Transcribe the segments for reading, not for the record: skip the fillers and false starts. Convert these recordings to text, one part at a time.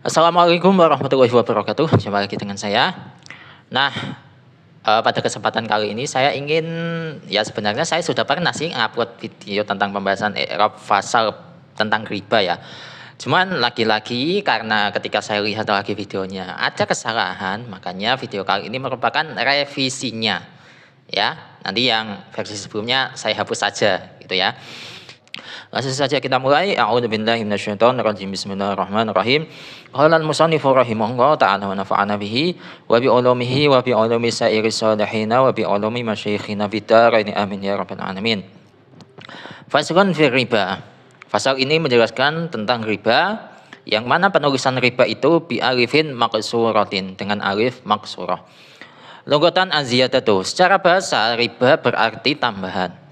Assalamualaikum warahmatullahi wabarakatuh. Jumpa lagi dengan saya. Nah, pada kesempatan kali ini saya ingin, ya sebenarnya saya sudah pernah sih ngupload video tentang pembahasan i'rab fasal tentang riba ya. Cuman lagi-lagi karena ketika saya lihat lagi videonya ada kesalahan, makanya video kali ini merupakan revisinya. Ya, nanti yang versi sebelumnya saya hapus saja gitu ya. Langsung saja kita mulai. A'udzubillahi minasyaitonirrajim. Bismillahirrahmanirrahim. Qala al-musannifu rahimahullah ta'ala wa nafa'ana bihi wa bi ulumihi wa bi ulumi sa'iri shalihin wa bi ulumi masyayikhina fid dharain amin ya rabbal alamin. Faslun fi riba. Fasal ini menjelaskan tentang riba, yang mana penulisan riba itu bi alifin maqsuratin, dengan alif maqsurah. Lugatan aziyadatu. Secara bahasa riba berarti tambahan.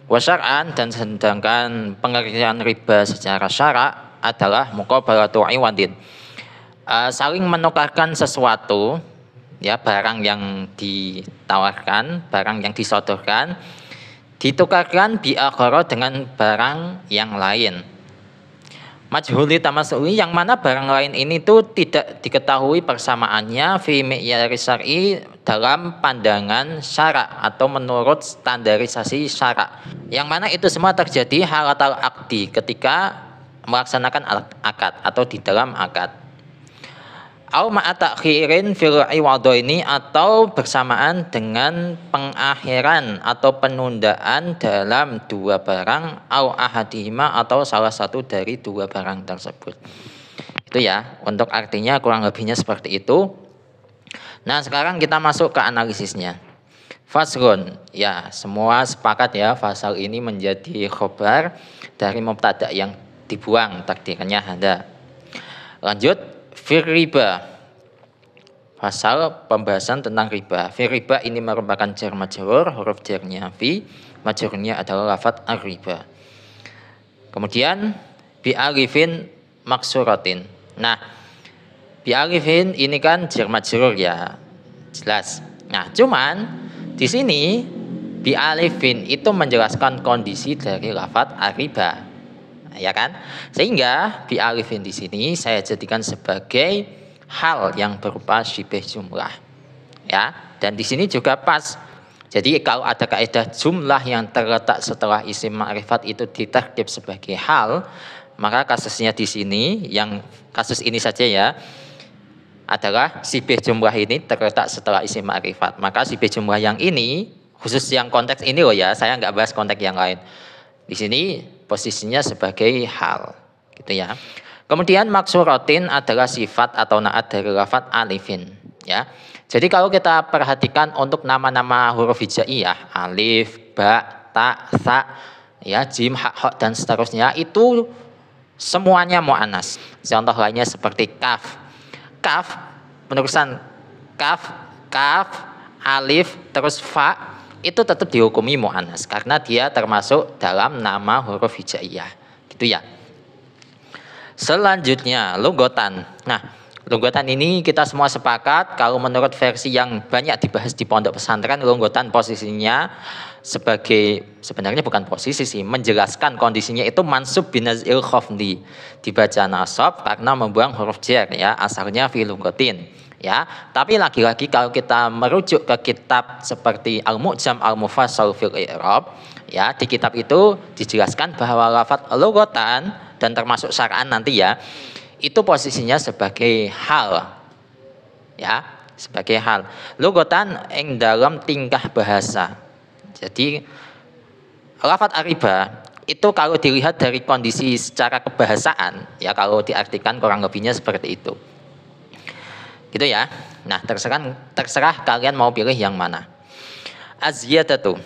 Wasyar'an, dan sedangkan pengertian riba secara syarak adalah muqabalatu iwadin, saling menukarkan sesuatu, ya, barang yang ditawarkan, barang yang disodorkan ditukarkan bi akhara dengan barang yang lain. Majhuli tamasuli, yang mana barang lain ini tuh tidak diketahui persamaannya fi mi'yari syar'i, dalam pandangan syarak atau menurut standarisasi syarak, yang mana itu semua terjadi halatal akdi, ketika melaksanakan akad atau di dalam akad. Au ma'a ta'khirin fil iwadaini, atau bersamaan dengan pengakhiran atau penundaan dalam dua barang, au ahadihima, atau salah satu dari dua barang tersebut. Itu ya, untuk artinya kurang lebihnya seperti itu. Nah, sekarang kita masuk ke analisisnya. Faslun, ya semua sepakat ya, fasal ini menjadi khobar dari mubtada yang dibuang, takdirnya ada. Lanjut, fir riba. Fasal pembahasan tentang riba. Fir riba ini merupakan jar majrur, huruf jarnya fi, majrurnya adalah lafadz ar-riba. Kemudian bi alifin maksuratin. Nah, bi alifin ini kan jar majrur ya, jelas. Nah, cuman di sini bi alifin itu menjelaskan kondisi dari lafadz ar-riba, ya kan? Sehingga bi alifin di sini saya jadikan sebagai hal yang berupa syibih jumlah, ya. Dan di sini juga pas. Jadi kalau ada kaidah jumlah yang terletak setelah isim ma'rifat itu ditertib sebagai hal, maka kasusnya di sini, yang kasus ini saja ya, adalah syibih jumlah ini terletak setelah isim ma'rifat. Maka syibih jumlah yang ini, khusus yang konteks ini loh ya, saya nggak bahas konteks yang lain. Di sini posisinya sebagai hal, gitu ya. Kemudian maksuratin adalah sifat atau naat dari lafadz alifin, ya. Jadi kalau kita perhatikan untuk nama-nama huruf hijaiyah, alif, ba, ta, sa, ya, jim, ha, ho, dan seterusnya, itu semuanya mu'annas. Contoh lainnya seperti kaf. Kaf, penulisan kaf, kaf, alif, terus fa, itu tetap dihukumi mu'annas karena dia termasuk dalam nama huruf hijaiyah, gitu ya. Selanjutnya lugatan. Nah, lugatan ini kita semua sepakat kalau menurut versi yang banyak dibahas di pondok pesantren, lugatan posisinya sebagai, sebenarnya bukan posisi sih, menjelaskan kondisinya itu mansub binazil khafdi, dibaca nasab karena membuang huruf jar ya, asalnya fi lugatin ya. Tapi lagi-lagi kalau kita merujuk ke kitab seperti Al-Mu'jam Al-Mufassal fil i'rab ya, di kitab itu dijelaskan bahwa lafadz lugatan dan termasuk syar'an nanti ya, itu posisinya sebagai hal ya, sebagai hal. Lugatan ing dalam tingkah bahasa. Jadi lafadz ar-riba itu kalau dilihat dari kondisi secara kebahasaan ya, kalau diartikan kurang lebihnya seperti itu, gitu ya. Nah, terserah kalian mau pilih yang mana. Aziyadatu.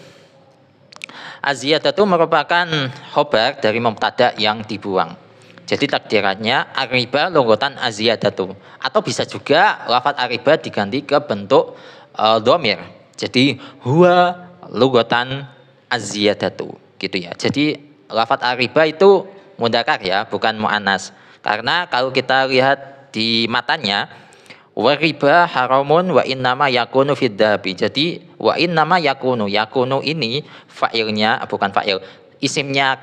Aziyadatu merupakan khobar dari mubtada yang dibuang. Jadi takdirannya ar-riba lugatan aziyadatu, atau bisa juga lafadz ar-riba diganti ke bentuk dhamir. Jadi huwa lugatan aziyadatu, gitu ya. Jadi lafadz ar-riba itu mudzakkar ya, bukan muannas. Karena kalau kita lihat di matanya, wa riba haramun wa innama yakunu fid dhabi. Jadi wa innama yakunu, yakunu ini fa'ilnya, bukan fa'il, isimnya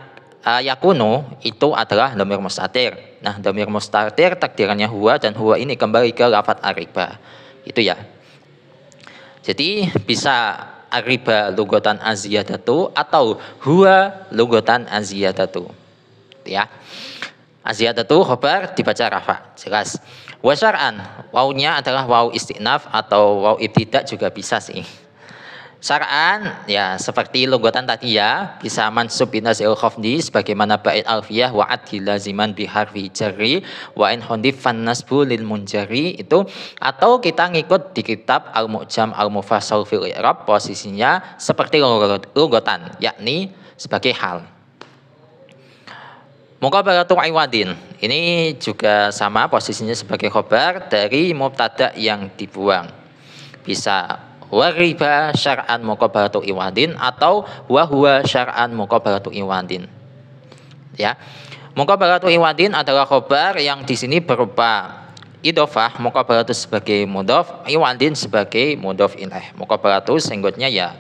yakunu itu adalah dhamir mustatir. Nah, dhamir mustatir takdirannya huwa dan huwa ini kembali ke lafadz ariba. Itu ya. Jadi bisa ariba lugatan aziyadatu atau huwa lugatan aziyadatu. Ya. Aziyadatu khobar dibaca rafa, jelas. Wa syar'an, wawunya adalah wawu istinaf atau wawu ibtidak juga bisa sih. Syar'an ya seperti lugatan tadi ya, bisa mansub binazil khafdi sebagaimana bait alfiyah wa adil laziman bi harfi jarri wa in hundif fan nasbu lil munjari itu, atau kita ngikut di kitab al-mu'jam al-mufassal fil i'rab posisinya seperti lugatan yakni sebagai hal. Muqabalatu iwadin ini juga sama posisinya sebagai khobar dari mubtada yang dibuang. Bisa wariba syar'an muqabalatu iwadin atau wahwa syar'an muqabalatu iwadin. Ya. Muqabalatu iwadin adalah khobar yang di sini berupa idhofah, muqabalatu sebagai mudhof, iwadin sebagai mudhof ilaih. Muqabalatu singgutnya ya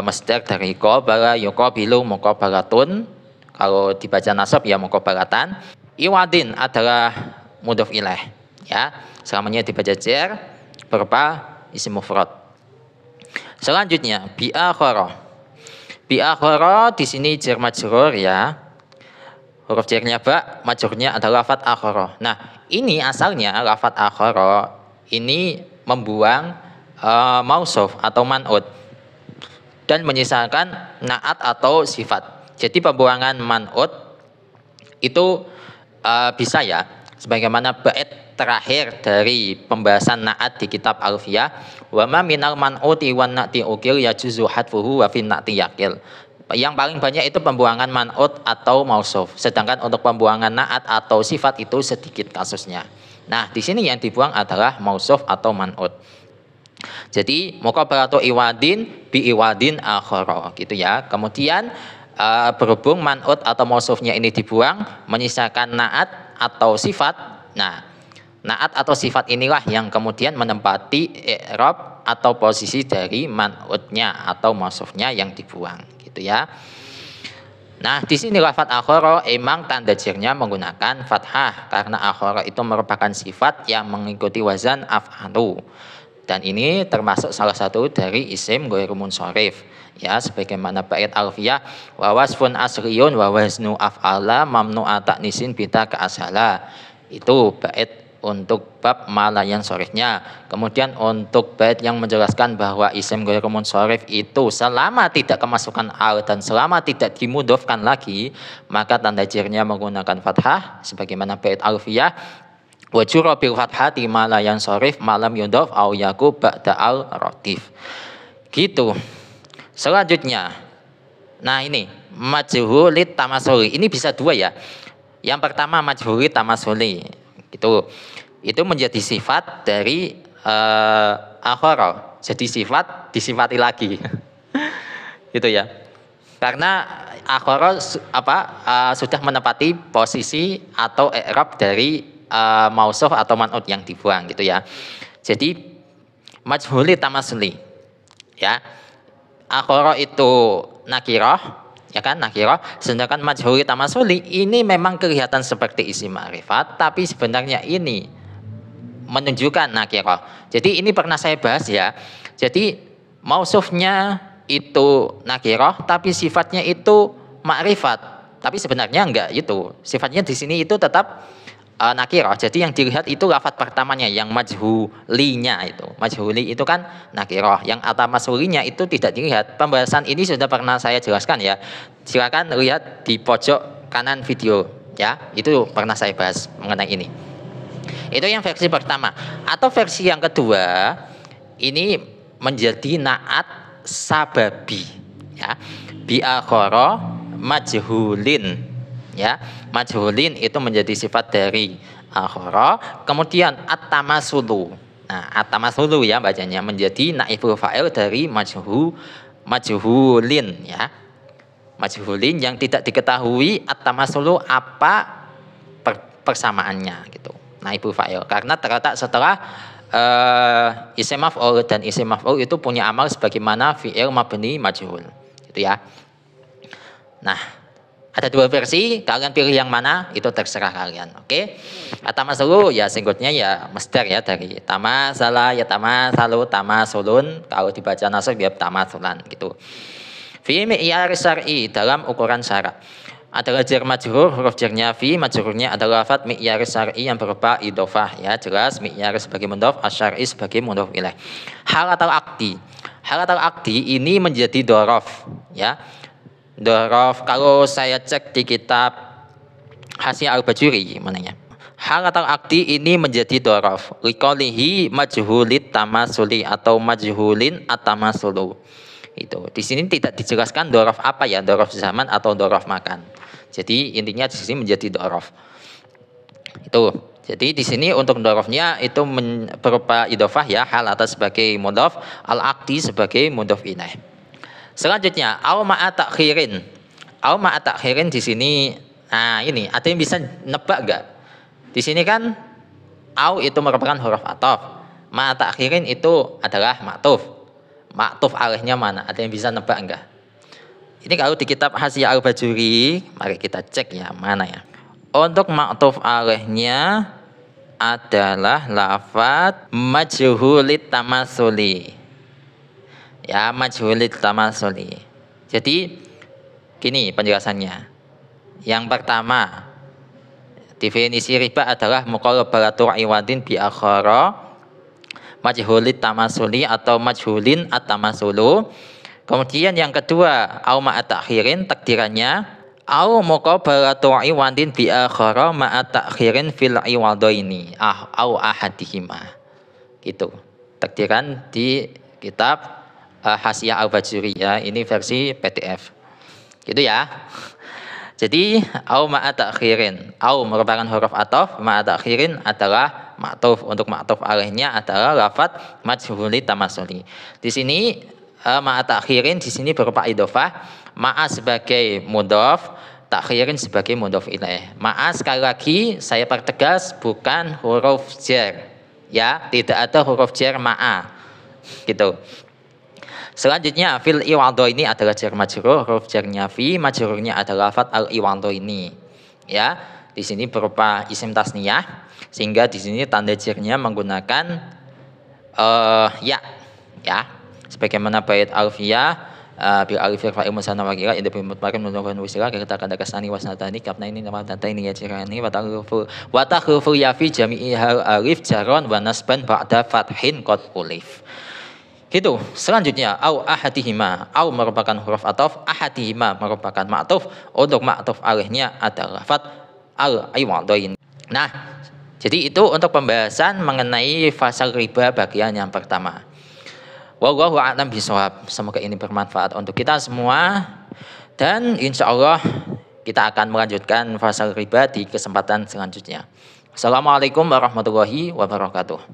masdar dari qabala yuqabilu muqabalatun. Kalau dibaca nasab ya muqabalatan. Iwadin adalah mudhof ilaih. Ya, selamanya dibaca jar berupa isim mufrad. Selanjutnya bi akhara. Bi akhara di sini jar majrur ya. Huruf jarnya ba, majrurnya adalah lafadz akhara. Nah, ini asalnya lafadz akhara ini membuang mausuf atau man'ut dan menyisakan na'at atau sifat. Jadi pembuangan man'ut itu bisa ya, sebagaimana bait terakhir dari pembahasan na'at di kitab Alfiyah, wa ma minal man'uti wan na'ti ukil yajuzu hadfuhu wa fin na'ti yakil. Yang paling banyak itu pembuangan man'ut atau mausuf, sedangkan untuk pembuangan na'at atau sifat itu sedikit kasusnya. Nah, di sini yang dibuang adalah mausuf atau man'ut. Jadi muqabalatu iwadin bi iwadin akhara gitu ya. Kemudian berhubung man'ut atau mausufnya ini dibuang, menyisakan na'at atau sifat. Nah, na'at atau sifat inilah yang kemudian menempati i'rab atau posisi dari man'utnya atau mausufnya yang dibuang, gitu ya. Nah, di sini lafadz akhara emang tanda jarnya menggunakan fathah karena akhara itu merupakan sifat yang mengikuti wazan af'alu. Dan ini termasuk salah satu dari isim ghairu munsharif. Ya, sebagaimana bait alfiyah wa wasfun asriyun wa waznu af'ala mamnu'a ta'nisin bita ka ashala. Itu bait untuk bab malayan sorifnya. Kemudian untuk bait yang menjelaskan bahwa isim ghairu munsharif itu selama tidak kemasukan al dan selama tidak dimudhofkan lagi, maka tanda jarnya menggunakan fathah sebagaimana bait alfiyah wa jura bil fathati malayan sorif malam yudhaf au yakub ba'da al ratif. Gitu. Selanjutnya, nah ini majhulit tamasuli. Ini bisa dua ya. Yang pertama majhulit tamasuli itu menjadi sifat dari akhara. Jadi sifat disifati lagi. Gitu ya. Karena akhara sudah menepati posisi atau i'rab dari mausuf atau man'ut yang dibuang gitu ya. Jadi majhulit tamasuli. Ya. Akhara itu nakirah, ya kan, nakirah. Sedangkan majhuli tamasuli ini memang kelihatan seperti isim ma'rifat, tapi sebenarnya ini menunjukkan nakirah. Jadi ini pernah saya bahas ya. Jadi mausufnya itu nakirah, tapi sifatnya itu ma'rifat. Tapi sebenarnya enggak itu. Sifatnya di sini itu tetap nakirah. Jadi yang dilihat itu lafadz pertamanya yang majhulinya itu. Majhuli itu kan nakirah. Yang atamasulinya itu tidak dilihat. Pembahasan ini sudah pernah saya jelaskan ya. Silakan lihat di pojok kanan video ya. Itu pernah saya bahas mengenai ini. Itu yang versi pertama. Atau versi yang kedua ini menjadi na'at sababi ya. Bi akhara majhulin. Ya, majhulin itu menjadi sifat dari akhara. Kemudian at-tamasulu. Nah, at-tamasulu ya bacanya menjadi naibul fa'il dari majhulin ya. Majhulin yang tidak diketahui at-tamasulu apa persamaannya gitu. Naibul fa'il karena terletak setelah isim maf'ul, dan isim maf'ul itu punya amal sebagaimana fi'il mabni majhul. Gitu ya. Nah, Ada dua versi, kalian pilih yang mana itu terserah kalian. Oke. Atamasulu ya singgutnya ya masdar ya dari tamasala ya tamasalu tamasulun, kalau dibaca nasab ya tamasulan gitu. Fi mi'yar syar'i dalam ukuran syarak. Adalah jar majrur, huruf jarnya fi, majrurnya adalah lafadz mi'yar syar'i yang berupa idhofah ya, jelas mi'yar sebagai mudhof, asyar'i sebagai mudhof ilaih. Hal atau akdi. Hal atau akdi ini menjadi dhorof ya. Dhorof kalau saya cek di kitab Hasyiah Al-Bajuri mananya. Hal atau akdi ini menjadi dhorof. Liqaulihi majhulit tamasuli atau majhulin atamasulu. Itu. Di sini tidak dijelaskan dhorof apa ya, dhorof zaman atau dhorof makan. Jadi intinya di sini menjadi dhorof. Itu. Jadi di sini untuk dhorofnya itu berupa idhofah ya, hal atas sebagai mudhof, al-akdi sebagai mudhof ilaih. Selanjutnya au ma'a ta'khirin. Au ma'a ta'khirin di sini, nah ini ada yang bisa nebak enggak? Di sini kan au itu merupakan huruf athof. Ma'a ta'khirin itu adalah ma'tuf. Ma'tuf alaihnya mana? Ada yang bisa nebak enggak? Ini kalau di kitab Hasyiah Al-Bajuri, mari kita cek ya mana ya. Untuk ma'tuf alaihnya adalah lafadz majhulit tamasuli. Ya, majhulit tamasuli. Jadi gini penjelasannya. Yang pertama, definisi riba adalah muqalabatul iwadin bi akhara majhulit tamasuli atau majhulin at-tamasulu. Kemudian yang kedua, au ma'a ta'khirin takdirannya au muqabalatu iwadin bi akhara ma'a ta'khirin fil iwadaini au ahadihima. Gitu. Takdiran di kitab Hasyiah Al-Bajuri ya, ini versi PDF. Gitu ya. Jadi au ma'a ta'khirin, au merupakan huruf athof, ma'a ta'khirin adalah ma'tuf. Untuk ma'tuf alaihnya adalah lafadz majhuli tamasuli. Di sini ma'a ta'khirin di sini berupa idhofah, ma'a sebagai mudhof, ta'khirin sebagai mudhof ilaih. Ma'a sekali lagi saya pertegas bukan huruf jar. Ya, tidak ada huruf jar ma'a. Gitu. Selanjutnya fil iwadho ini adalah jar majrur, huruf jarnya fi, majrurnya adalah lafadz al iwadho ini. Ya, di sini berupa isim tasniyah sehingga di sini tanda jarnya menggunakan ya. Sebagaimana bait alfiyah bil alif fa'il musanna wa qira idza bil mutmakin mudhafun wisila kita kata kasani wasnatani kapna ini nama data ini ya jirani wa takhufu ya fi jami'i hal alif jaron wa nasban ba'da fathin qad ulif. Gitu. Selanjutnya au ahadihima, au merupakan huruf athof, ahadihima merupakan ma'tuf. Untuk ma'tuf alaihnya adalah lafadz al-iwadhain. Nah, jadi itu untuk pembahasan mengenai fasal riba bagian yang pertama. Wallahu a'lam bishawab. Semoga ini bermanfaat untuk kita semua dan insya Allah kita akan melanjutkan fasal riba di kesempatan selanjutnya. Assalamualaikum warahmatullahi wabarakatuh.